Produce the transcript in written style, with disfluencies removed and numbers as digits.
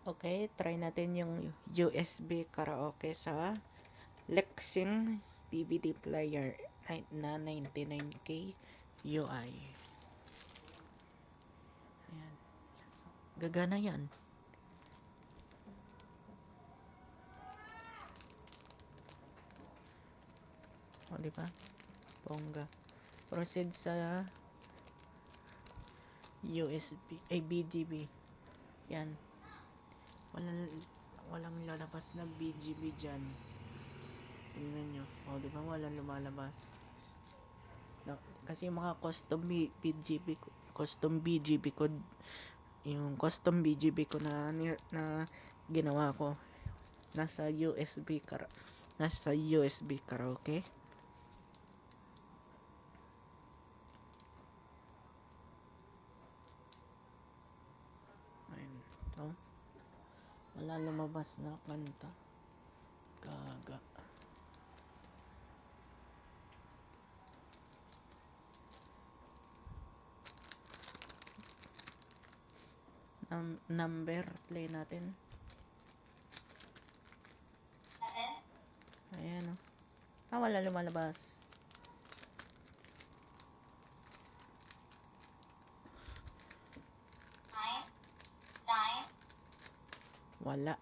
Okay, try natin yung USB karaoke sa Lexing DVD player na 99K UI. Ayan. Gagana yan. O, diba? Bongga. Proceed sa USB, ay BGB. Yan. Walang lalabas na BGB dyan. Tingnan nyo. O, diba? Walang lumalabas. No, kasi yung mga custom BGB code, yung custom BGB ko na ginawa ko, nasa USB karaoke. Ayun. Oh. Wala lumabas na kanta. Gaga. Number, play natin. Ayan, oh. Wala lumalabas. Wala.